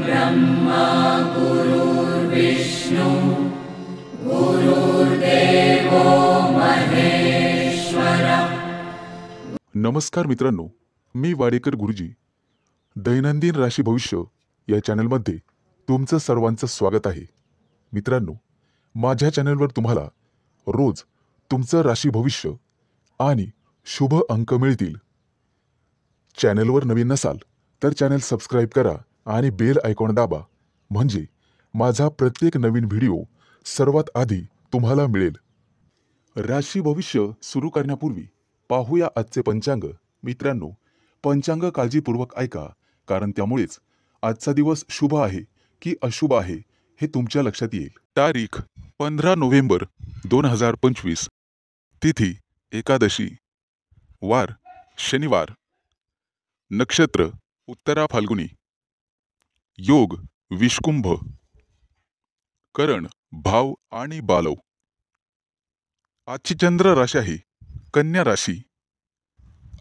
ब्रह्मा गुरुर्विष्णु गुरुर्देवो महेश्वर। नमस्कार मित्रांनो, मी वाडेकर गुरुजी दैनंदिन राशी भविष्य या चॅनलमध्ये तुमचं सर्वांचं स्वागत आहे। मित्रांनो, माझ्या चॅनलवर तुम्हाला रोज तुमचं राशी भविष्य आणि शुभ अंक मिळतील। चॅनलवर नवीन नसाल तर चॅनल सबस्क्राइब करा आणि बेल आयकॉन दाबा, म्हणजे माझा प्रत्येक नवीन व्हिडिओ सर्वात आधी तुम्हाला मिळेल। राशी भविष्य सुरू करण्यापूर्वी पाहूया आजचे पंचांग। मित्रांनो, पंचांग काळजीपूर्वक ऐका, कारण त्यामुळेच आजचा दिवस शुभ आहे की अशुभ आहे हे तुमच्या लक्षात येईल। तारीख 15 नोव्हेंबर 2025, तिथी एकादशी, वार शनिवार, नक्षत्र उत्तरा फाल्गुनी, योग विषकुंभ, करण भाव आणि बालव। आजची चंद्र राशी आहे कन्या राशी।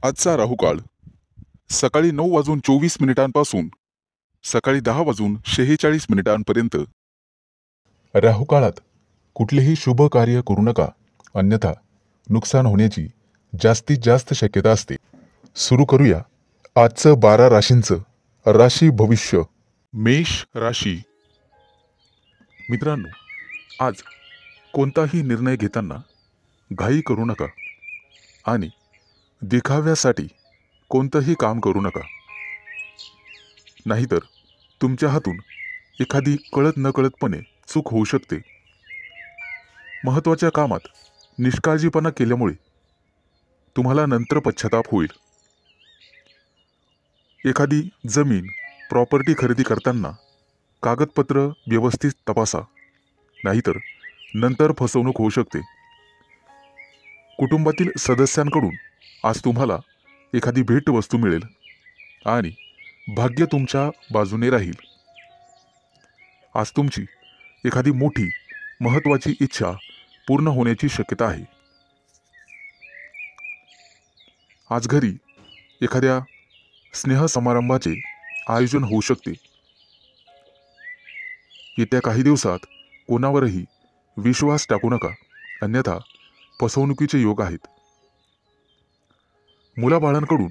आजचा राहुकाळ सकाळी 9:24 सकाळी 10:46 राहुकाळात कुठलेही शुभ कार्य करू नका, अन्यथा नुकसान होण्याची जास्तीत जास्त शक्यता असते। सुरू करूया आजचं 12 राशींचं राशी भविष्य। मेष राशी। मित्रांनो, आज कोणताही निर्णय घेताना घाई करू नका आणि देखाव्यासाठी कोणतंही काम करू नका, नाहीतर तुमच्या हातून एखादी कळत नकळतपणे चूक होऊ शकते। महत्त्वाच्या कामात निष्काळजीपणा केल्यामुळे तुम्हाला नंतर पश्चाताप होईल। एखादी जमीन प्रॉपर्टी खरेदी करताना कागदपत्र व्यवस्थित तपासा, नाहीतर नंतर फसवणूक होऊ शकते। कुटुंबातील सदस्यांकडून आज तुम्हाला एखादी भेटवस्तू मिळेल आणि भाग्य तुमच्या बाजूने राहील। आज तुमची एखादी मोठी महत्त्वाची इच्छा पूर्ण होण्याची शक्यता आहे। आज घरी एखाद्या स्नेहसमारंभाचे आयोजन होऊ शकते। येत्या काही दिवसात कोणावरही विश्वास टाकू नका, अन्यथा फसवणुकीचे योग आहेत। मुलाबाळांकडून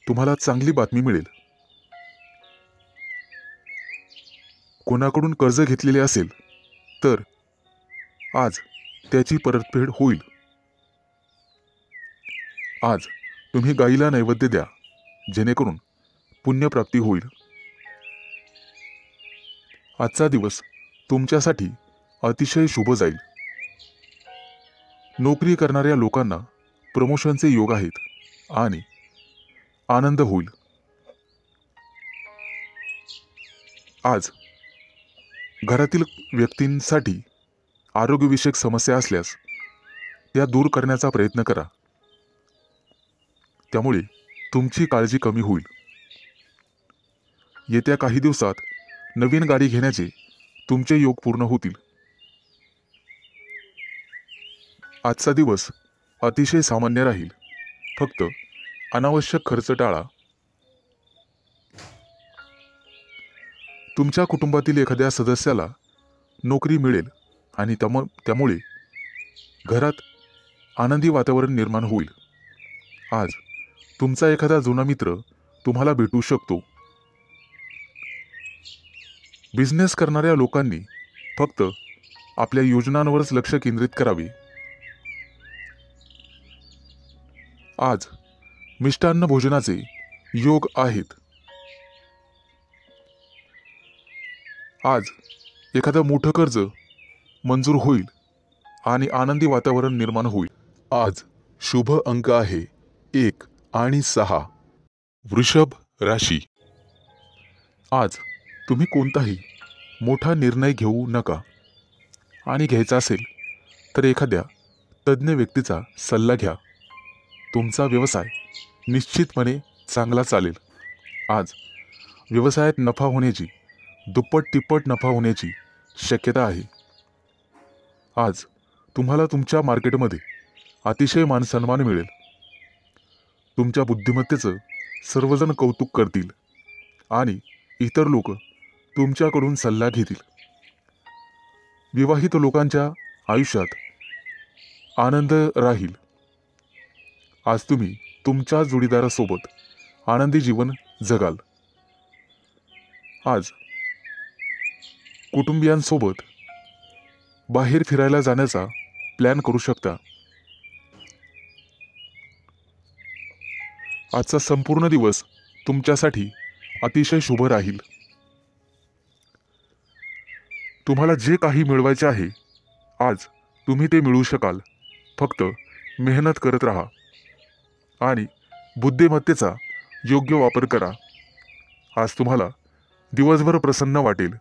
तुम्हाला चांगली बातमी मिळेल। कोणाकडून कर्ज घेतलेले असेल तर आज त्याची परतफेड होईल। आज तुम्ही गाईला नैवेद्य द्या, जेणेकरून पुण्यप्राप्ती होईल। आजचा दिवस तुमच्यासाठी अतिशय शुभ जाईल। नोकरी करणाऱ्या लोकांना प्रमोशनचे योग आहेत आणि आनंद होईल। आज घरातील व्यक्तींसाठी आरोग्यविषयक समस्या असल्यास त्या दूर करण्याचा प्रयत्न करा, त्यामुळे तुमची काळजी कमी होईल। येत्या काही दिवसात नवीन गाडी घेण्याचे तुमचे योग पूर्ण होतील। आजचा दिवस अतिशय सामान्य राहील, फक्त अनावश्यक खर्च टाळा। तुमच्या कुटुंबातील एखाद्या सदस्याला नोकरी मिळेल आणि त्यामुळे घरात आनंदी वातावरण निर्माण होईल। आज तुमचा एखादा जुना मित्र तुम्हाला भेटू शकतो। बिझनेस करणाऱ्या लोकांनी फक्त आपल्या योजनांवरच लक्ष केंद्रित करावे। आज मिष्टान्न भोजनाचे योग आहेत। आज एखादं मोठं कर्ज मंजूर होईल आणि आनंदी वातावरण निर्माण होईल। आज शुभ अंक आहे 1 आणि 6। वृषभ राशी। आज तुम्ही कोणताही मोठा निर्णय घेऊ नका, आणि घ्यायचा असेल तर एखाद्या तज्ञ व्यक्तीचा सल्ला घ्या। तुमचा व्यवसाय निश्चितपणे चांगला चालेल। आज व्यवसायात नफा होण्याची, दुप्पट तिप्पट नफा होण्याची शक्यता आहे। आज तुम्हाला तुमच्या मार्केटमध्ये अतिशय मानसन्मान मिळेल। तुमच्या बुद्धिमत्तेचं सर्वजण कौतुक करतील आणि इतर लोक तुमच्याकडून सल्ला घेतील. विवाहित लोकांच्या आयुष्यात आनंद राहील. आज तुम्ही तुमच्या जोडीदारासोबत आनंदी जीवन जगाल. आज कुटुंबियांसोबत बाहेर फिरायला जाण्याचा प्लॅन करू शकता. आजचा संपूर्ण दिवस तुमच्यासाठी अतिशय शुभ राहील. तुम्हाला जे काही मिळवायचे आहे आज तुम्ही ते मिळवू शकाल. फक्त मेहनत करत राहा आणि बुद्धिमत्तेचा योग्य वापर करा. आज तुम्हाला दिवसभर प्रसन्न वाटेल,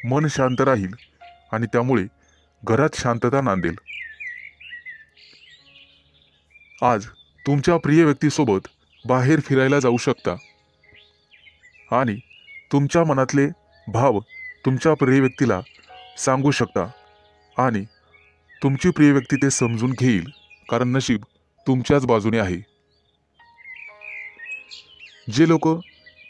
मन शांत राहील आणि त्यामुळे घरात शांतता नांदेल. आज तुमच्या प्रिय व्यक्तीसोबत बाहेर फिरायला जाऊ शकता आणि तुमच्या मनातले भाव तुमच्या प्रिय व्यक्तीला सांगू शकता आणि तुमची प्रिय व्यक्ती ते समजून घेईल, कारण नशीब तुमच्याच बाजूने आहे. जे लोक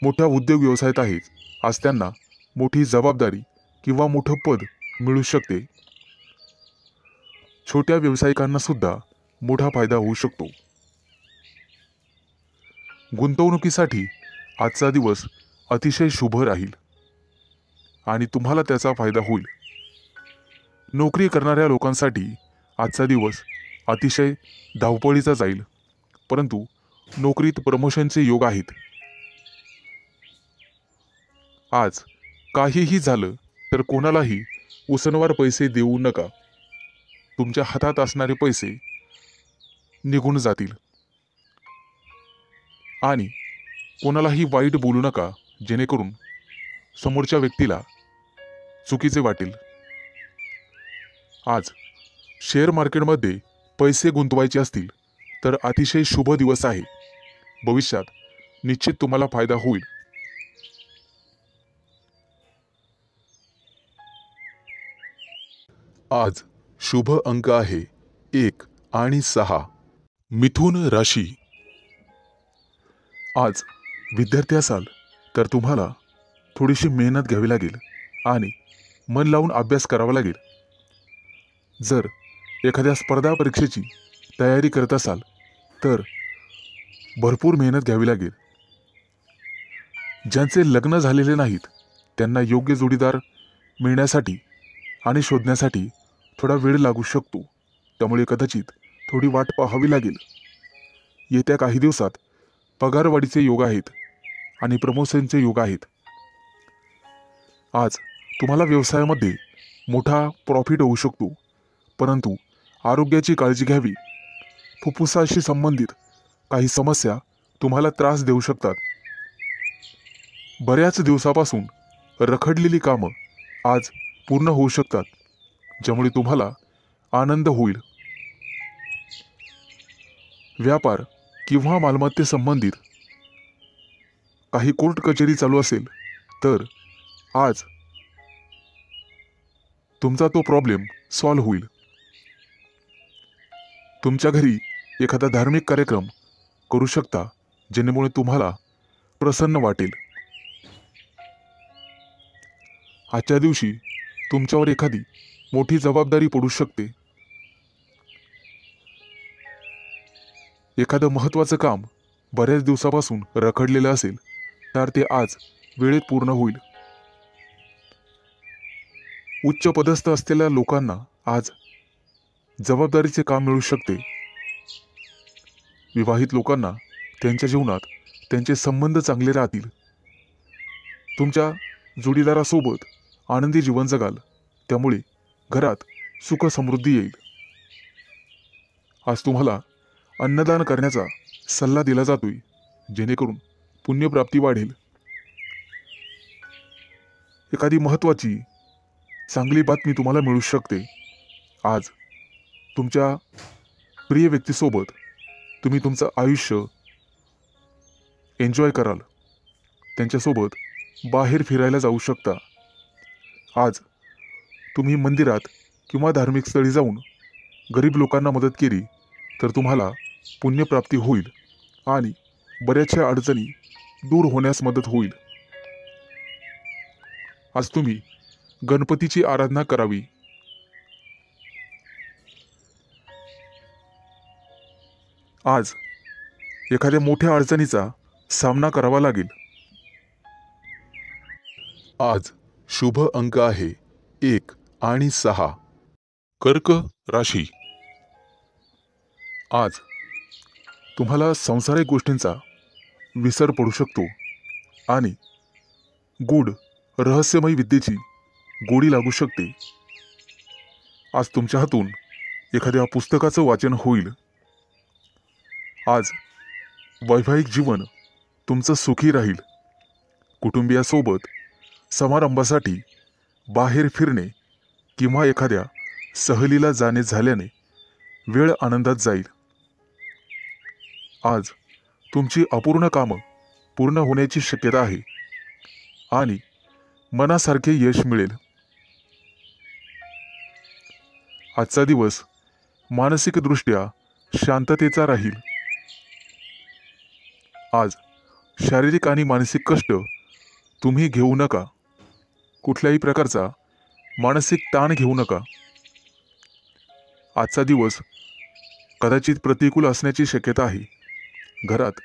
मोठ्या उद्योग व्यवसायात आहेत आज त्यांना मोठी जबाबदारी किंवा मोठं पद मिळू शकते. छोट्या व्यावसायिकांना सुद्धा मोठा फायदा होऊ शकतो. गुंतवणुकीसाठी आजचा दिवस अतिशय शुभ राहील आणि तुम्हाला त्याचा फायदा होईल. नोकरी करणाऱ्या लोकांसाठी आजचा दिवस अतिशय धावपळीचा जाईल, परंतु नोकरीत प्रमोशनचे योग आहेत. आज काहीही झालं तर कोणालाही उसनवार पैसे देऊ नका. तुमच्या हातात असणारे पैसे निघून जातील आणि कोणालाही वाईट बोलू नका, जेणेकरून समोरच्या व्यक्तीला चुकीचे वाटेल. आज शेअर मार्केटमध्ये पैसे गुंतवायचे असतील तर अतिशय शुभ दिवस आहे. भविष्यात निश्चित तुम्हाला फायदा होईल. आज शुभ अंक आहे 1 आणि 6. मिथुन राशी. आज विद्यार्थी असाल तर तुम्हाला थोडीशी मेहनत घ्यावी लागेल आणि मन लावून अभ्यास करावा लागेल. जर एखाद्या स्पर्धा परीक्षेची तयारी करत असाल तर भरपूर मेहनत घ्यावी लागेल. ज्यांचे लग्न झालेले नाहीत त्यांना योग्य जोडीदार मिळण्यासाठी आणि शोधण्यासाठी थोडा वेळ लागू शकतो. त्यामुळे कदाचित थोडी वाट पाहावी लागेल. येत्या काही दिवसात पगारवाढीचे योग आहेत आणि प्रमोशनचे योग आहेत. आज तुम्हाला व्यवसायामध्ये मोठा प्रॉफिट होऊ शकतो, परंतु आरोग्याची काळजी घ्यावी. फुफ्फुसाशी संबंधित काही समस्या तुम्हाला त्रास देऊ शकतात. बऱ्याच दिवसापासून रखडलेली कामं आज पूर्ण होऊ शकतात, ज्यामुळे तुम्हाला आनंद होईल. व्यापार किंवा मालमत्ते संबंधित काही कोर्ट कचेरी चालू असेल तर आज तुमचा तो प्रॉब्लेम सॉल्व्ह होईल. तुमच्या घरी एखादा धार्मिक कार्यक्रम करू शकता, जेणेमुळे तुम्हाला प्रसन्न वाटेल. आजच्या दिवशी तुमच्यावर एखादी मोठी जबाबदारी पडू शकते. एखादं महत्त्वाचं काम बऱ्याच दिवसापासून रखडलेलं असेल तर ते आज वेळेत पूर्ण होईल. उच्च पदस्थ असलेल्या लोकांना आज जबाबदारीचे काम मिळू शकते. विवाहित लोकांना त्यांच्या जीवनात त्यांचे संबंध चांगले राहतील. तुमच्या जोडीदारासोबत आनंदी जीवन जगाल, त्यामुळे घरात सुख समृद्धी येईल. आज तुम्हाला अन्नदान करण्याचा सल्ला दिला जातोय, जेणेकरून पुण्यप्राप्ती वाढेल. एखादी महत्त्वाची चांगली बातमी तुम्हाला मिळू शकते. आज तुमच्या प्रिय व्यक्तीसोबत तुम्ही तुमचं आयुष्य एन्जॉय कराल. त्यांच्यासोबत बाहेर फिरायला जाऊ शकता. आज तुम्ही मंदिरात किंवा धार्मिक स्थळी जाऊन गरीब लोकांना मदत केली तर तुम्हाला पुण्यप्राप्ती होईल आणि बऱ्याचशा अडचणी दूर होण्यास मदत होईल. आज तुम्ही गणपतीची आराधना करावी। आज एखाद्या मोठ्या अडचणीचा सामना करावा लागेल। आज शुभ अंक आहे 1 आणि 6। कर्क राशी, आज तुम्हाला सांसारिक गोष्टींचा विसर पडू शकतो आणि गूढ रहस्यमय विद्येची गोडी लागू शकते। आज तुमच्या हातून एखाद्या पुस्तकाचं वाचन होईल। आज वैवाहिक जीवन तुमचं सुखी राहील। कुटुंबियासोबत समारंभासाठी बाहेर फिरणे किंवा एखाद्या सहलीला जाणे झाल्याने वेळ आनंदात जाईल। आज तुमची अपूर्ण कामं पूर्ण होण्याची शक्यता आहे आणि मनासारखे यश मिळेल। आजचा दिवस मानसिकदृष्ट्या शांततेचा राहील। आज शारीरिक आणि मानसिक कष्ट तुम्ही घेऊ नका। कुठल्याही प्रकारचा मानसिक ताण घेऊ नका। आजचा दिवस कदाचित प्रतिकूल असण्याची शक्यता आहे। घरात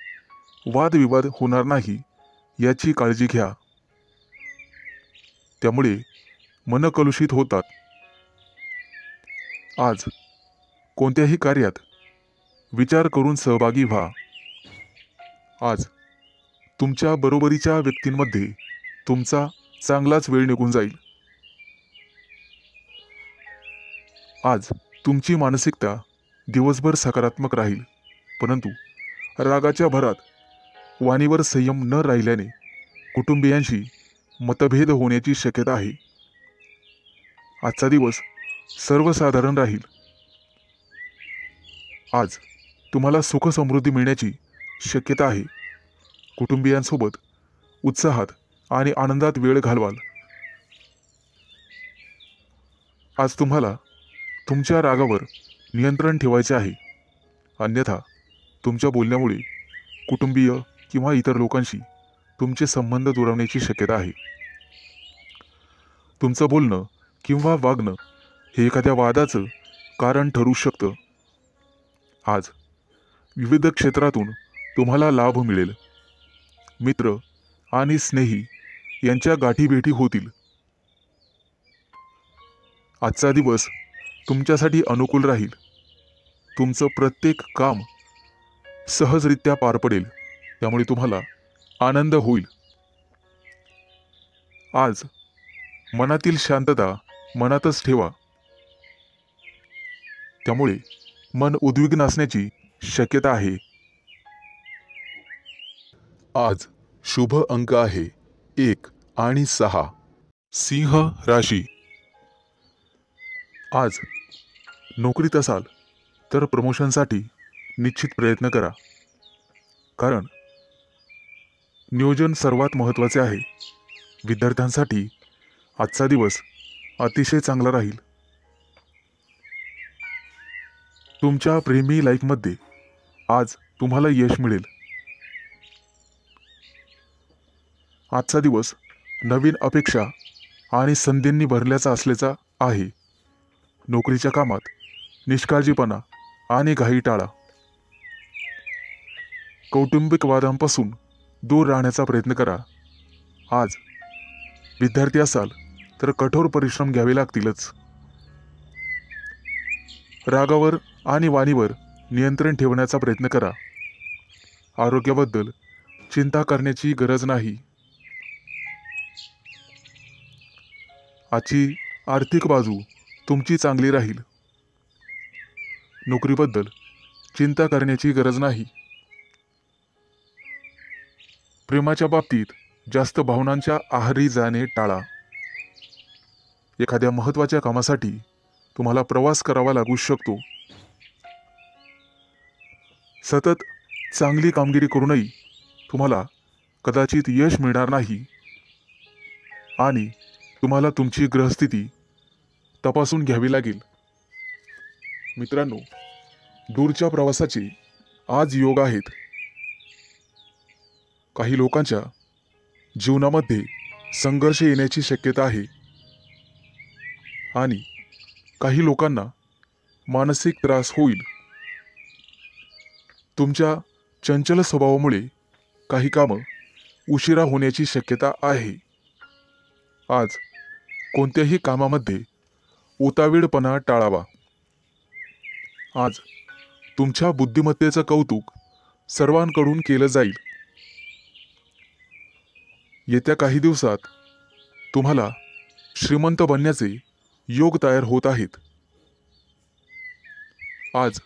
वादविवाद होणार नाही याची काळजी घ्या, त्यामुळे मन कलुषित होतात। आज कोणत्याही कार्यात विचार करून सहभागी व्हा। आज तुमच्या बरोबरीच्या व्यक्तींमध्ये तुमचा चांगलाच वेळ निघून जाईल। आज तुमची मानसिकता दिवसभर सकारात्मक राहील, परंतु रागाच्या भरात वाणीवर संयम न राहिल्याने कुटुंबियांशी मतभेद होण्याची शक्यता आहे। आजचा दिवस सर्वसाधारण राहील। आज तुम्हाला सुख समृद्धी मिळण्याची शक्यता आहे। कुटुंबियांसोबत उत्साहात आणि आनंदात वेळ घालवाल। आज तुम्हाला तुमच्या रागावर नियंत्रण ठेवायचे आहे, अन्यथा तुमच्या बोलण्यामुळे कुटुंबीय किंवा इतर लोकांशी तुमचे संबंध दुरावण्याची शक्यता आहे। तुमचं बोलणं किंवा वागणं हे एखाद्या वादाचं कारण ठरू शकतं। आज विविध क्षेत्रातून तुम्हाला लाभ मिळेल। मित्र आणि स्नेही यांच्या गाठीभेटी होतील। आजचा दिवस तुमच्यासाठी अनुकूल राहील। तुमचं प्रत्येक काम सहजरित्या पार पडेल, त्यामुळे तुम्हाला आनंद होईल। आज मनातील शांतता मनातच ठेवा, त्यामुळे मन उद्विग्न असण्याची शक्यता आहे। आज शुभ अंक आहे 1 आणि 6। सिंह राशी, आज नोकरीत असाल तर प्रमोशनसाठी निश्चित प्रयत्न करा, कारण नियोजन सर्वात महत्त्वाचे आहे। विद्यार्थ्यांसाठी आजचा दिवस अतिशय चांगला राहील। तुमच्या प्रेमी लाईफमध्ये आज तुम्हाला यश मिळेल। आजचा दिवस नवीन अपेक्षा आणि संधींनी भरल्याचा असल्याचा आहे। नोकरीच्या कामात निष्काळजीपणा आणि घाई टाळा। कौटुंबिक वादांपासून दूर राहण्याचा प्रयत्न करा। आज विद्यार्थी असाल तर कठोर परिश्रम घ्यावे लागतीलच। रागावर आणि वाणीवर नियंत्रण ठेवण्याचा प्रयत्न करा। आरोग्याबद्दल चिंता करण्याची गरज नाही। आजची आर्थिक बाजू तुमची चांगली राहील। नोकरीबद्दल चिंता करण्याची गरज नाही। प्रेमाच्या बाबतीत जास्त भावनांच्या आहारी जाणे टाळा। एखाद्या महत्त्वाच्या कामासाठी तुम्हाला प्रवास करावा लागू शकतो। सतत चांगली कामगिरी करूनही तुम्हाला कदाचित यश मिळणार नाही आणि तुम्हाला तुमची ग्रहस्थिती तपासून घ्यावी लागेल। मित्रांनो, दूरच्या प्रवासाचे आज योग आहेत। काही लोकांच्या जीवनामध्ये संघर्ष येण्याची शक्यता आहे आणि काही लोकांना मानसिक त्रास होईल. तुमच्या चंचल स्वभावामुळे काही कामं उशिरा होण्याची शक्यता आहे. आज कोणत्याही कामामध्ये उतावीळपणा टाळावा. आज तुमच्या बुद्धिमत्तेचं कौतुक सर्वांकडून केलं जाईल. येत्या काही दिवसात तुम्हाला श्रीमंत बनण्याचे योग तयार होत आहेत. आज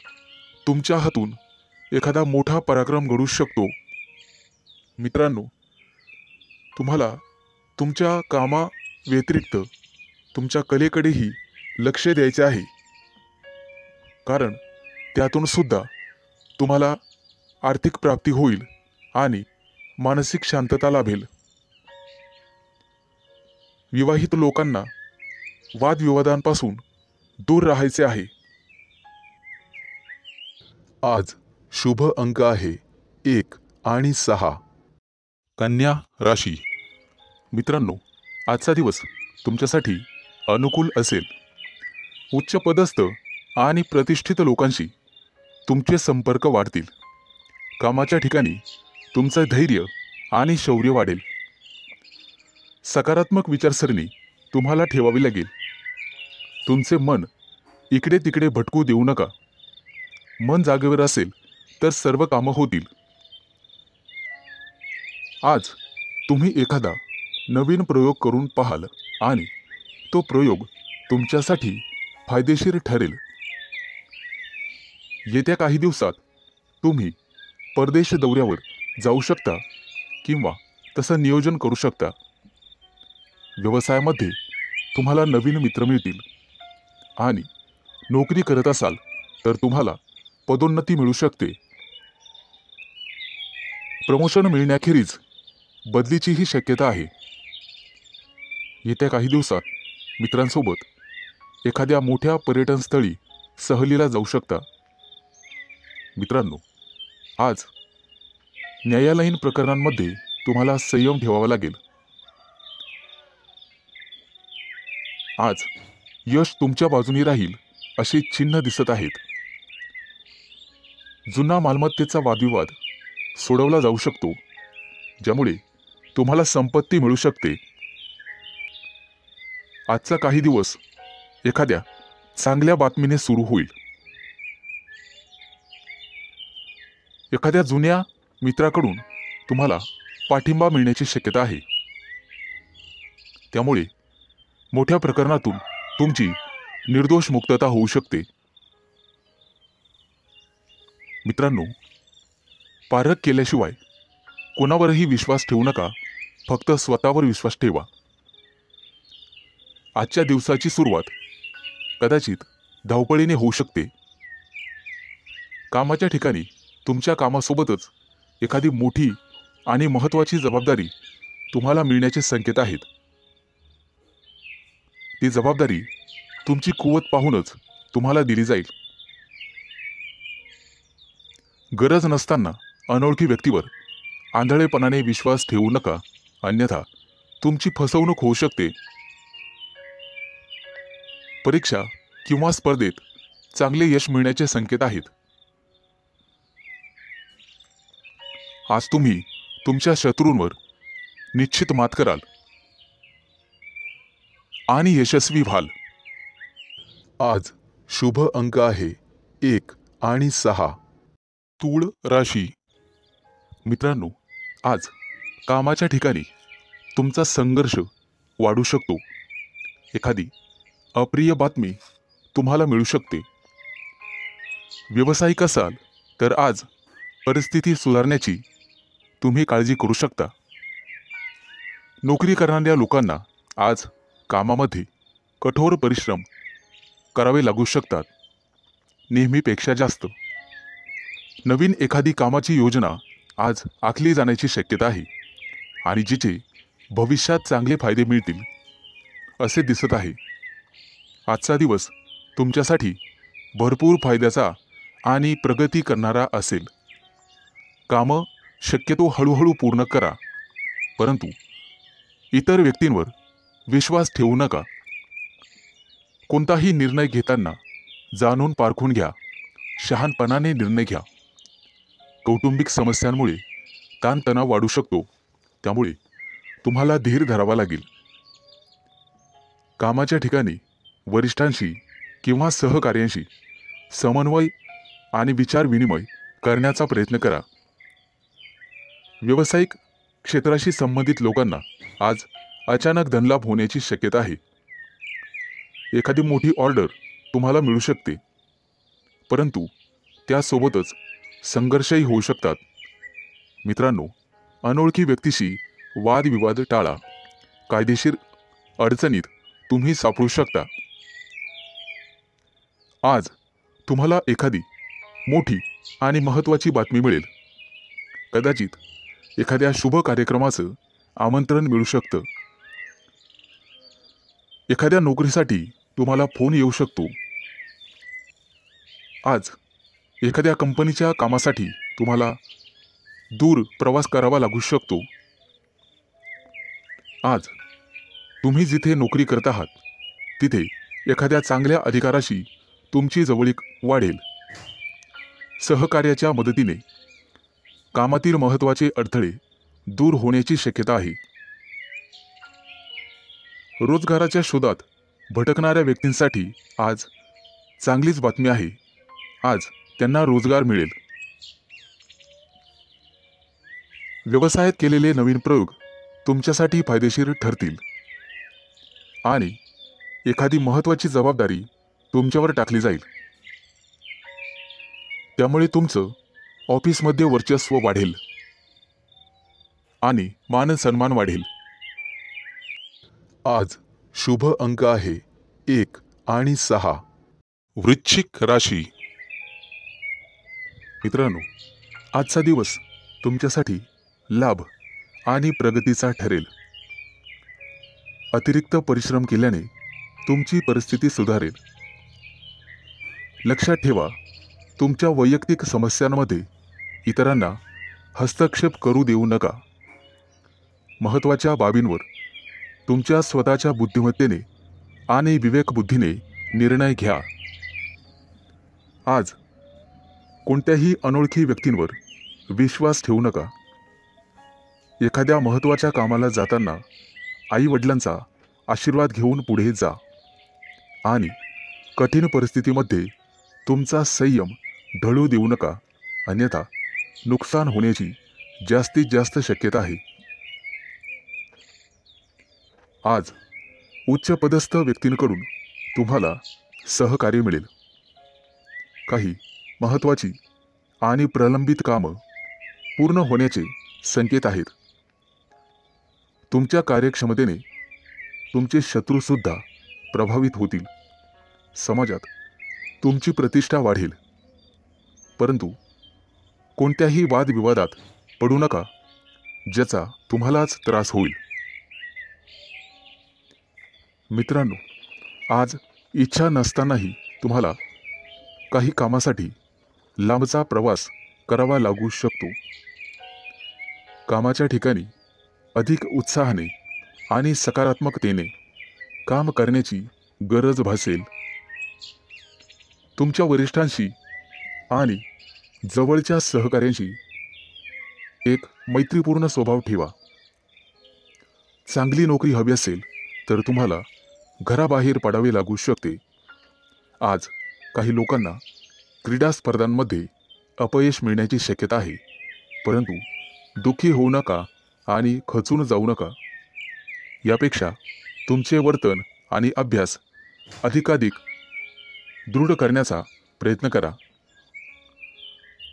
तुमच्या हातून एखादा मोठा पराक्रम घडू शकतो. मित्रांनो, तुम्हाला तुमच्या कामा व्यतिरिक्त तुमच्या कलेकडेही लक्ष द्यायचे आहे, कारण त्यातून सुद्धा तुम्हाला आर्थिक प्राप्ती होईल आणि मानसिक शांतता लाभेल. विवाहित लोकांना वादविवादांपासून दूर राहायचे आहे. आज शुभ अंक आहे 1 आणि 6. कन्या राशी. मित्रांनो, आजचा दिवस तुमच्यासाठी अनुकूल असेल. उच्च पदस्थ आणि प्रतिष्ठित लोकांशी तुमचे संपर्क वाढतील. कामाच्या ठिकाणी तुमचं धैर्य आणि शौर्य वाढेल. सकारात्मक विचारसरणी तुम्हाला ठेवावी लागेल. तुमचे मन इकडे तिकडे भटकू देऊ नका. मन जागेवर असेल तर सर्व कामं होतील. आज तुम्ही एखादा नवीन प्रयोग करून पाहाल आणि तो प्रयोग तुमच्यासाठी फायदेशीर ठरेल. येत्या काही दिवसात तुम्ही परदेश दौऱ्यावर जाऊ शकता किंवा तसं नियोजन करू शकता. व्यवसायामध्ये तुम्हाला नवीन मित्र मिळतील आणि नोकरी करत असाल तर तुम्हाला पदोन्नती मिळू शकते. प्रमोशन मिळण्याखेरीज बदलीचीही शक्यता आहे. येत्या काही दिवसात मित्रांसोबत एखाद्या मोठ्या पर्यटनस्थळी सहलीला जाऊ शकता. मित्रांनो, आज न्यायालयीन प्रकरणांमध्ये तुम्हाला संयम ठेवावा लागेल. आज यश तुमच्या बाजूने राहील अशी चिन्ह दिसत आहेत. जुना मालमत्तेचा वादविवाद सोडवला जाऊ शकतो, ज्यामुळे तुम्हाला संपत्ती मिळू शकते. आजचा काही दिवस एखाद्या चांगल्या बातमीने सुरू होईल. एखाद्या जुन्या मित्राकडून तुम्हाला पाठिंबा मिळण्याची शक्यता आहे. त्यामुळे मोठ्या प्रकरणातून तुमची निर्दोष मुक्तता होऊ शकते. मित्रांनो, पारख केल्याशिवाय कोणावरही विश्वास ठेवू नका. फक्त स्वतःवर विश्वास ठेवा. आजच्या दिवसाची सुरुवात कदाचित धावपळीने होऊ शकते. कामाच्या ठिकाणी तुमच्या कामासोबतच एखादी मोठी आणि महत्त्वाची जबाबदारी तुम्हाला मिळण्याचे संकेत आहेत. ती जबाबदारी तुमची कुवत पाहूनच तुम्हाला दिली जाईल. गरज नसताना अनोळखी व्यक्तीवर आंधळेपणाने विश्वास ठेवू नका, अन्यथा तुमची फसवणूक होऊ शकते. परीक्षा किंवा स्पर्धेत चांगले यश मिळण्याचे संकेत आहेत. आज तुम्ही तुमच्या शत्रूंवर निश्चित मात कराल आणि यशस्वी व्हाल. आज शुभ अंक आहे 1 आणि 6. तूळ राशी. मित्रांनो, आज कामाच्या ठिकाणी तुमचा संघर्ष वाढू शकतो. एखादी अप्रिय बातमी तुम्हाला मिळू शकते. व्यावसायिक असाल तर आज परिस्थिती सुधारण्याची तुम्ही काळजी करू शकता. नोकरी करणाऱ्या लोकांना आज कामामध्ये कठोर परिश्रम करावे लागू शकतात, नेहमीपेक्षा जास्त. नवीन एखादी कामाची योजना आज आखली जाण्याची शक्यता आहे आणि जिचे भविष्यात चांगले फायदे मिळतील असे दिसत आहे. आजचा दिवस तुमच्यासाठी भरपूर फायद्याचा आणि प्रगती करणारा असेल. कामं शक्यतो हळूहळू पूर्ण करा, परंतु इतर व्यक्तींवर विश्वास ठेवू नका. कोणताही निर्णय घेताना जाणून पारखून घ्या. शहाणपणाने निर्णय घ्या. कौटुंबिक समस्यांमुळे ताणतणाव वाढू शकतो, त्यामुळे तुम्हाला धीर धरावा लागेल. कामाच्या ठिकाणी वरिष्ठांशी किंवा सहकार्यांशी समन्वय आणि विचार विनिमय करण्याचा प्रयत्न करा. व्यावसायिक क्षेत्राशी संबंधित लोकांना आज अचानक धनलाभ होण्याची शक्यता आहे. एखादी मोठी ऑर्डर तुम्हाला मिळू शकते, परंतु त्यासोबतच संघर्षही होऊ शकतात. मित्रांनो, अनोळखी व्यक्तीशी वादविवाद टाळा. कायदेशीर अडचणीत तुम्ही सापडू शकता. आज तुम्हाला एखादी मोठी आणि महत्त्वाची बातमी मिळेल. कदाचित एखाद्या शुभ कार्यक्रमाचं आमंत्रण मिळू शकतं. एखाद्या नोकरीसाठी तुम्हाला फोन येऊ शकतो. आज एखाद्या कंपनीच्या कामासाठी तुम्हाला दूर प्रवास करावा लागू शकतो. आज तुम्ही जिथे नोकरी करत आहात तिथे एखाद्या चांगल्या अधिकाराशी तुमची जवळीक वाढेल. सहकार्याच्या मदतीने कामातील महत्त्वाचे अडथळे दूर होण्याची शक्यता आहे. रोजगाराच्या शोधात भटकणाऱ्या व्यक्तींसाठी आज चांगलीच बातमी आहे. आज त्यांना रोजगार मिळेल. व्यवसायात केलेले नवीन प्रयोग तुमच्यासाठी फायदेशीर ठरतील आणि एखादी महत्त्वाची जबाबदारी तुमच्यावर टाकली जाईल. त्यामुळे तुमचं ऑफिसमध्ये वर्चस्व वाढेल आणि मान सन्मान वाढेल. आज शुभ अंक आहे 1 आणि 6. वृश्चिक राशी. मित्रांनो, आजचा दिवस तुमच्यासाठी लाभ आणि प्रगतीचा ठरेल. अतिरिक्त परिश्रम केल्याने तुमची परिस्थिती सुधारेल. लक्षात ठेवा, तुमच्या वैयक्तिक समस्यांमध्ये इतरांना हस्तक्षेप करू देऊ नका. महत्त्वाच्या बाबींवर तुमच्या स्वतःच्या बुद्धिमत्तेने आणि विवेकबुद्धीने निर्णय घ्या. आज कोणत्याही अनोळखी व्यक्तींवर विश्वास ठेवू नका. एखाद्या महत्त्वाच्या कामाला जाताना आई-वडिलांचा आशीर्वाद घेऊन पुढे जा आणि कठीण परिस्थितीमध्ये तुमचा संयम ढळू देऊ नका, अन्यथा नुकसान होण्याची जास्तीत जास्त शक्यता आहे. आज उच्चपदस्थ व्यक्तींकडून तुम्हाला सहकार्य मिळेल. काही महत्त्वाची आणि प्रलंबित कामं पूर्ण होण्याचे संकेत आहेत. तुमच्या कार्यक्षमतेने तुमचे शत्रूसुद्धा प्रभावित होतील. समाजात तुमची प्रतिष्ठा वाढेल, परंतु कोणत्याही वादविवादात पडू नका, ज्याचा तुम्हालाच त्रास होईल. मित्रांनो, आज इच्छा नसतानाही तुम्हाला काही कामासाठी लांबचा प्रवास करावा लागू शकतो. कामाच्या ठिकाणी अधिक उत्साहाने आणि सकारात्मकतेने काम करण्याची गरज भासेल. तुमच्या वरिष्ठांशी आणि जवळच्या सहकाऱ्यांशी एक मैत्रीपूर्ण स्वभाव ठेवा. चांगली नोकरी हवी असेल तर तुम्हाला घराबाहेर पडावे लागू शकते. आज काही लोकांना क्रीडा स्पर्धांमध्ये अपयश मिळण्याची शक्यता आहे, परंतु दुःखी होऊ नका आणि खचून जाऊ नका. यापेक्षा तुमचे वर्तन आणि अभ्यास अधिकाधिक दृढ करण्याचा प्रयत्न करा.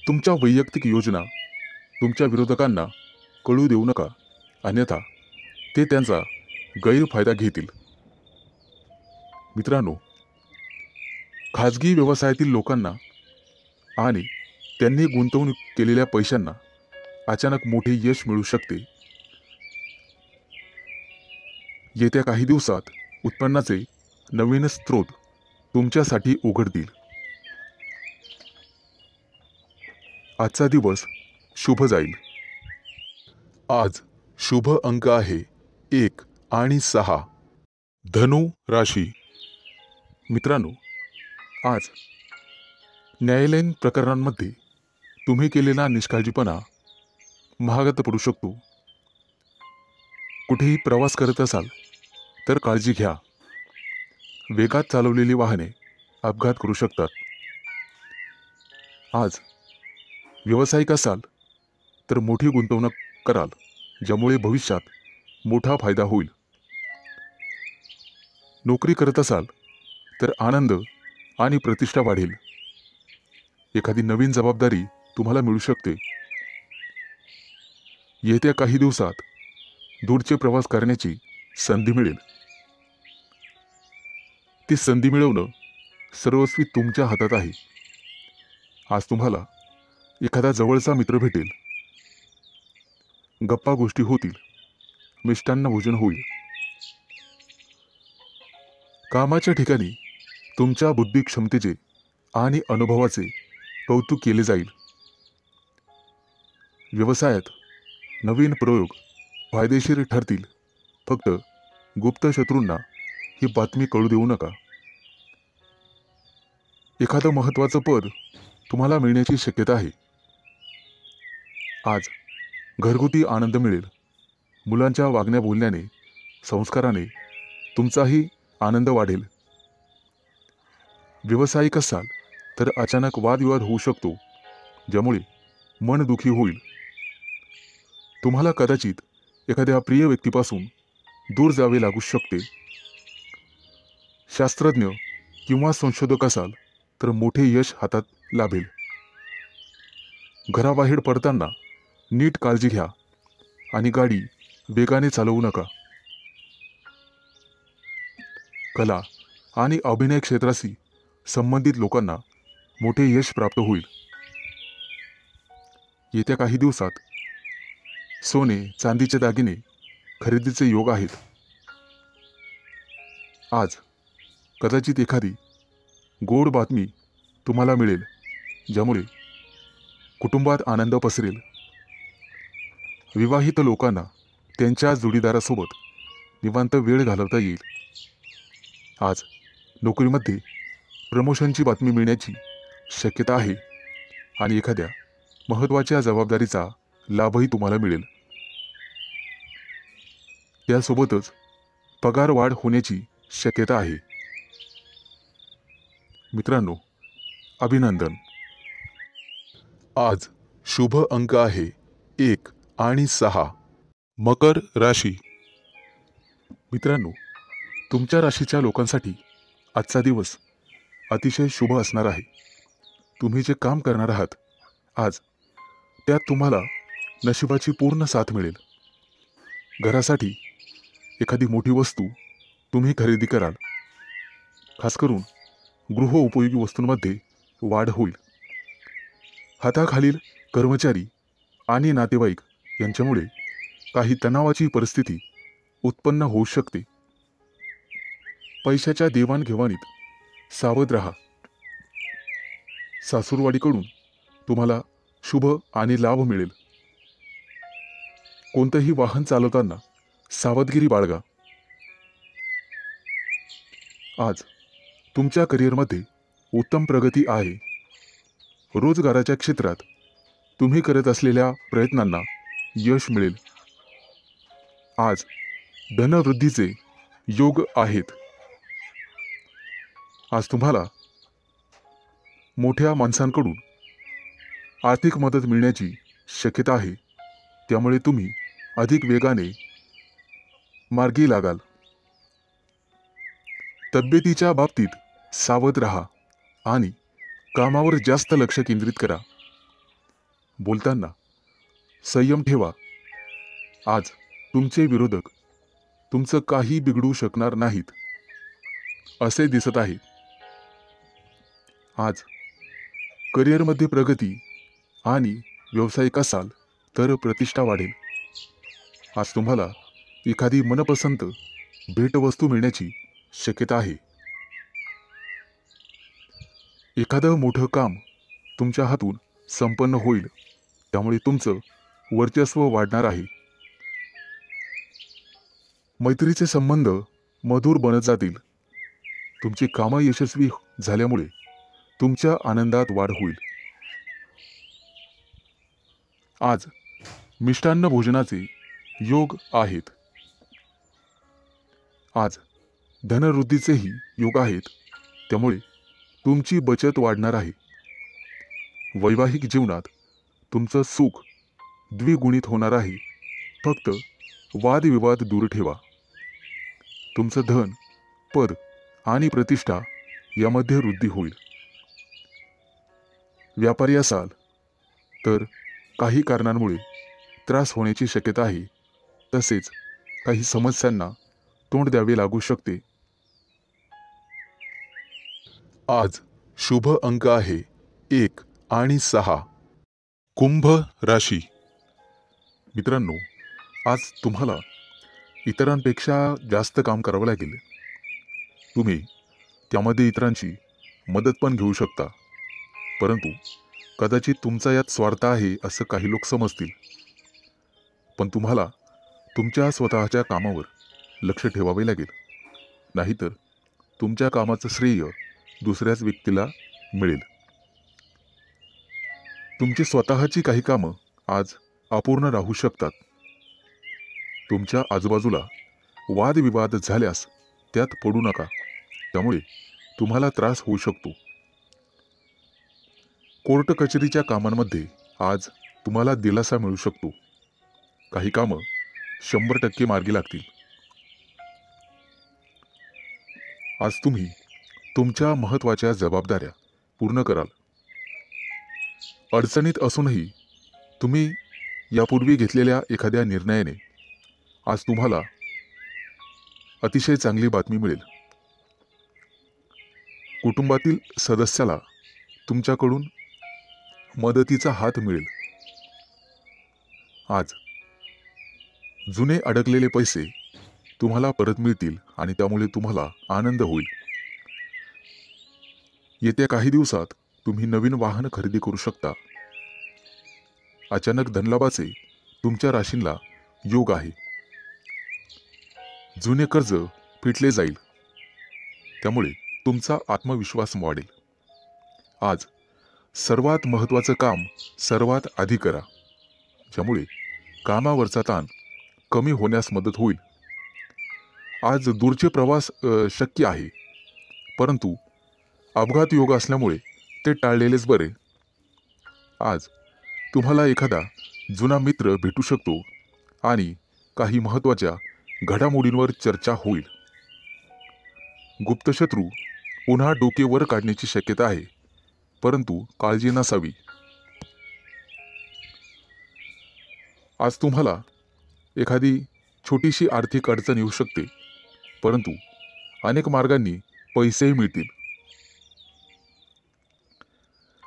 तुमच्या वैयक्तिक योजना तुमच्या विरोधकांना कळू देऊ नका, अन्यथा ते त्यांचा गैरफायदा घेतील. मित्रांनो, खाजगी व्यवसायातील लोकांना आणि त्यांनी गुंतवणूक केलेल्या पैशांना अचानक मोठे यश मिळू शकते. येत्या काही दिवसात उत्पन्नाचे नवीन स्रोत तुमच्यासाठी उघडतील. आजचा दिवस शुभ जाईल. आज शुभ अंक आहे 1 आणि 6 धनु राशी. मित्रांनो, आज न्यायालयीन प्रकरणांमध्ये तुम्ही केलेला निष्काळजीपणा महागात पडू शकतो. कुठेही प्रवास करत असाल तर काळजी घ्या. वेगात चालवलेली वाहने अपघात करू शकतात. आज व्यावसायिक असाल तर मोठी गुंतवणूक कराल, ज्यामुळे भविष्यात मोठा फायदा होईल. नोकरी करत असाल तर आनंद आणि प्रतिष्ठा वाढेल. एखादी नवीन जबाबदारी तुम्हाला मिळू शकते. येत्या काही दिवसात दूरचे प्रवास करण्याची संधी मिळेल. ती संधी मिळवणं सर्वस्वी तुमच्या हातात आहे. आज तुम्हाला एखादा जवळचा मित्र भेटेल. गप्पा गोष्टी होतील. मिष्टान्न भोजन होईल. कामाच्या ठिकाणी तुमच्या बुद्धी क्षमतेचे आणि अनुभवाचे कौतुक केले जाईल. व्यवसायात नवीन प्रयोग फायदेशीर ठरतील. फक्त गुप्त शत्रूंना ही बातमी कळू देऊ नका. एखादं महत्त्वाचं पद तुम्हाला मिळण्याची शक्यता आहे. आज घरगुती आनंद मिळेल. मुलांच्या वागण्या बोलण्याने, संस्काराने तुमचाही आनंद वाढेल. व्यावसायिक असाल तर अचानक वादविवाद होऊ शकतो, ज्यामुळे मन दुखी होईल. तुम्हाला कदाचित एखाद्या प्रिय व्यक्तीपासून दूर जावे लागू शकते. शास्त्रज्ञ किंवा संशोधक असाल तर मोठे यश हातात लाभेल. घराबाहेर पडताना नीट काळजी घ्या आणि गाडी वेगाने चालवू नका. कला आणि अभिनय क्षेत्राशी संबंधित लोकांना मोठे यश प्राप्त होईल. येत्या काही दिवसात सोने चांदीचे दागिने खरेदीचे योग आहेत. आज कदाचित एखादी गोड बातमी तुम्हाला मिळेल, ज्यामुळे कुटुंबात आनंद पसरेल. विवाहित लोकांना त्यांच्या जोडीदारासोबत निवांत वेळ घालवता येईल. आज नोकरीमध्ये प्रमोशनची बातमी मिळण्याची शक्यता आहे आणि एखाद्या महत्त्वाच्या जबाबदारीचा लाभही तुम्हाला मिळेल. त्यासोबतच पगार वाढ होण्याची शक्यता आहे. मित्रांनो, अभिनंदन. आज शुभ अंक आहे 1 आणि 6. मकर राशी. मित्रांनो, तुमच्या राशीच्या लोकांसाठी आजचा दिवस अतिशय शुभ असणार आहे. तुम्ही जे काम करणार आहात आज, त्यात तुम्हाला नशिबाची पूर्ण साथ मिळेल. घरासाठी एखादी मोठी वस्तू तुम्ही खरेदी कराल. खास करून गृहोपयोगी वस्तूंमध्ये वाढ होईल. हाताखालील कर्मचारी आणि नातेवाईक यांच्यामुळे काही तणावाची परिस्थिती उत्पन्न होऊ शकते. पैशाच्या देवाणघेवाणीत सावध राहा. सासूरवाडीकडून तुम्हाला शुभ आणि लाभ मिळेल. कोणतंही वाहन चालवताना सावधगिरी बाळगा. आज तुमच्या करिअरमध्ये उत्तम प्रगती आहे. रोजगाराच्या क्षेत्रात तुम्ही करत असलेल्या प्रयत्नांना यश मिळेल. आज धनवृद्धीचे योग आहेत. आज तुम्हाला मोठ्या माणसांकडून आर्थिक मदत मिळण्याची शक्यता आहे. त्यामुळे तुम्ही अधिक वेगाने मार्गी लागाल. तब्येतीच्या बाबतीत सावध राहा आणि कामावर जास्त लक्ष केंद्रित करा. बोलताना संयम ठेवा. आज तुमचे विरोधक तुमचं काही बिघडू शकणार नाहीत असे दिसत आहे. आज करिअरमध्ये प्रगती आणि व्यावसायिक असाल तर प्रतिष्ठा वाढेल. आज तुम्हाला एखादी मनपसंत भेटवस्तू मिळण्याची शक्यता आहे. एखादं मोठं काम तुमच्या हातून संपन्न होईल. त्यामुळे तुमचं वर्चस्व वाढणार आहे. मैत्रीचे संबंध मधुर बनत जातील. तुमची कामं यशस्वी झाल्यामुळे तुमच्या आनंदात वाढ होईल. आज मिष्टान्न भोजनाचे योग आहेत. आज धनवृद्धीचेही योग आहेत, त्यामुळे तुमची बचत वाढणार आहे. वैवाहिक जीवनात तुमचं सुख द्विगुणित होणार आहे. फक्त वादविवाद दूर ठेवा. तुमचं धन, पद आणि प्रतिष्ठा यामध्ये वृद्धी होईल. व्यापारी असाल तर काही कारणांमुळे त्रास होण्याची शक्यता आहे. तसेच काही समस्यांना तोंड द्यावे लागू शकते. आज शुभ अंक आहे 1 आणि 6. कुंभ राशी. मित्रांनो, आज तुम्हाला इतरांपेक्षा जास्त काम करावं लागेल. तुम्ही त्यामध्ये इतरांची मदत पण घेऊ शकता, परंतु कदाचित तुमचा यात स्वार्थ आहे असं काही लोक समजतील. पण तुम्हाला तुमच्या स्वतःच्या कामावर लक्ष ठेवावे लागेल, नाहीतर तुमच्या कामाचं श्रेय दुसऱ्याच व्यक्तीला मिळेल. तुमची स्वतःची काही कामं आज अपूर्ण राहू शकतात. तुमच्या आजूबाजूला वादविवाद झाल्यास त्यात पडू नका, त्यामुळे तुम्हाला त्रास होऊ शकतो. कोर्ट कचेरीच्या कामांमध्ये आज तुम्हाला दिलासा मिळू शकतो. काही कामं 100% मार्गी लागतील. आज तुम्ही तुमच्या महत्त्वाच्या जबाबदाऱ्या पूर्ण कराल. अडचणीत असूनही तुम्ही यापूर्वी घेतलेल्या एखाद्या निर्णयाने आज तुम्हाला अतिशय चांगली बातमी मिळेल. कुटुंबातील सदस्याला तुमच्याकडून मदतीचा हात मिळेल. आज जुने अडकलेले पैसे तुम्हाला परत मिळतील आणि त्यामुळे तुम्हाला आनंद होईल. येत्या काही दिवसात तुम्ही नवीन वाहन खरेदी करू शकता. अचानक धनलाभाचे तुमच्या राशींला योग आहे. जुने कर्ज फिटले जाईल, त्यामुळे तुमचा आत्मविश्वास वाढेल. आज सर्वात महत्त्वाचं काम सर्वात आधी करा, ज्यामुळे कामावरचा ताण कमी होण्यास मदत होईल. आज दूरचे प्रवास शक्य आहे, परंतु अपघात योग असल्यामुळे ते टाळलेलेच बरे. आज तुम्हाला एखादा जुना मित्र भेटू शकतो आणि काही महत्त्वाच्या घडामोडींवर चर्चा होईल. गुप्तशत्रू पुन्हा डोके वर काढण्याची शक्यता आहे, परंतु काळजी नसावी. आज तुम्हाला एखादी छोटीशी आर्थिक अडचण येऊ शकते, परंतु अनेक मार्गांनी पैसेही मिळतील.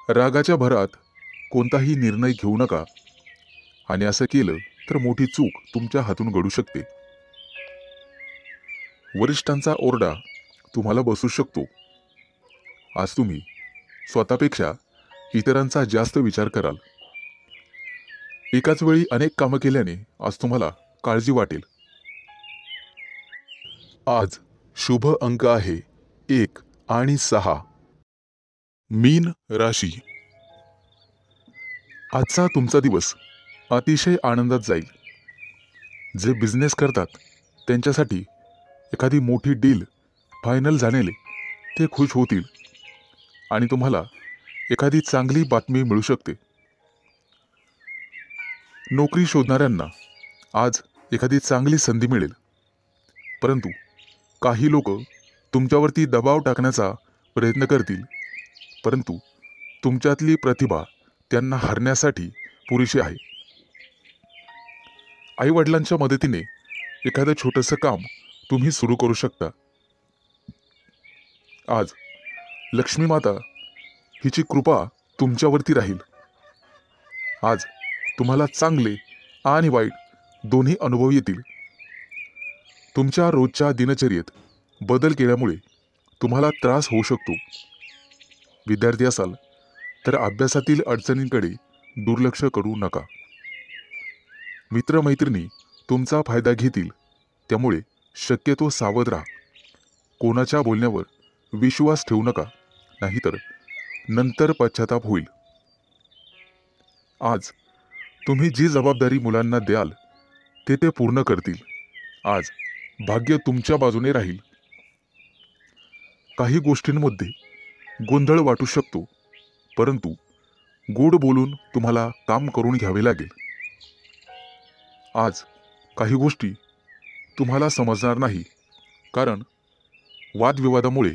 रागाच्या भरात कोणताही निर्णय घेऊ नका, आणि असं केलं तर मोठी चूक तुमच्या हातून घडू शकते. वरिष्ठांचा ओरडा तुम्हाला बसू शकतो. आज तुम्ही स्वतःपेक्षा इतरांचा जास्त विचार कराल. एकाच वेळी अनेक कामं केल्याने आज तुम्हाला काळजी वाटेल. आज शुभ अंक आहे 1 आणि 6. मीन राशी. आजचा तुमचा दिवस अतिशय आनंदात जाईल. जे बिझनेस करतात त्यांच्यासाठी एखादी मोठी डील फायनल झालेले ते खुश होतील आणि तुम्हाला एखादी चांगली बातमी मिळू शकते. नोकरी शोधणाऱ्यांना आज एखादी चांगली संधी मिळेल, परंतु काही लोक तुमच्यावरती दबाव टाकण्याचा प्रयत्न करतील, परंतु तुमच्यातली प्रतिभा त्यांना हरण्यासाठी पुरेशी आहे. आईवडिलांच्या मदतीने एखादं छोटंसं काम तुम्ही सुरू करू शकता. आज लक्ष्मी माता हिची कृपा तुमच्यावरती राहील. आज तुम्हाला चांगले आणि वाईट दोन्ही अनुभव येतील. तुमच्या रोजच्या दिनचर्येत बदल केल्यामुळे तुम्हाला त्रास होऊ शकतो. विद्यार्थी असाल तर अभ्यासातील अडचणींकडे दुर्लक्ष करू नका. मित्रमैत्रिणी तुमचा फायदा घेतील, त्यामुळे शक्यतो सावध राहा. कोणाच्या बोलण्यावर विश्वास ठेवू नका, नाहीतर नंतर पश्चाताप होईल. आज तुम्ही जी जबाबदारी मुलांना द्याल ते पूर्ण करतील. आज भाग्य तुमच्या बाजूने राहील. काही गोष्टींमध्ये गोंधळ वाटू शकतो, परंतु गोड बोलून तुम्हाला काम करून घ्यावे लागेल. आज काही गोष्टी तुम्हाला समजणार नाही, कारण वादविवादामुळे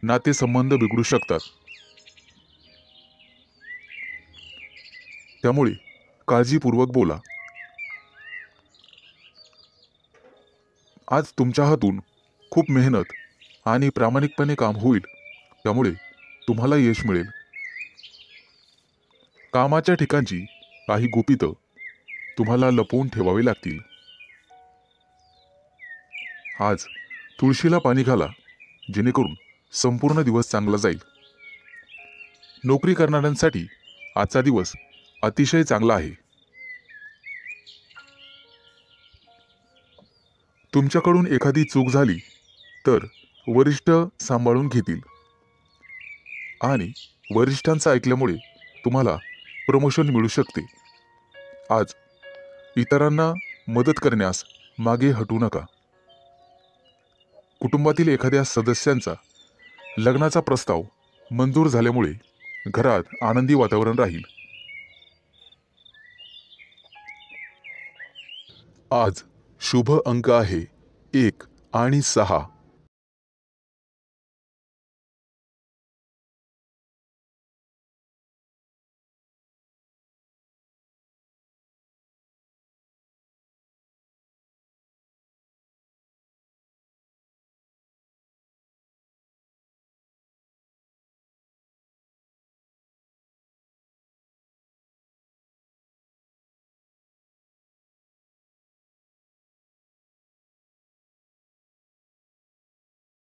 नातेसंबंध बिघडू शकतात. त्यामुळे काळजीपूर्वक बोला. आज तुमच्या हातून खूप मेहनत आणि प्रामाणिकपणे काम होईल, त्यामुळे तुम्हाला यश मिळेल. कामाच्या ठिकाणची काही गुपितं तुम्हाला लपवून ठेवावी लागतील. आज तुळशीला पाणी घाला, जेणेकरून संपूर्ण दिवस चांगला जाईल. नोकरी करणाऱ्यांसाठी आजचा दिवस अतिशय चांगला आहे. तुमच्याकडून एखादी चूक झाली तर वरिष्ठ सांभाळून घेतील आणि वरिष्ठांचं ऐकल्यामुळे तुम्हाला प्रमोशन मिळू शकते. आज इतरांना मदत करण्यास मागे हटू नका. कुटुंबातील एखाद्या सदस्यांचा लग्नाचा प्रस्ताव मंजूर झाल्यामुळे घरात आनंदी वातावरण राहील. आज शुभ अंक आहे 1 आणि 6.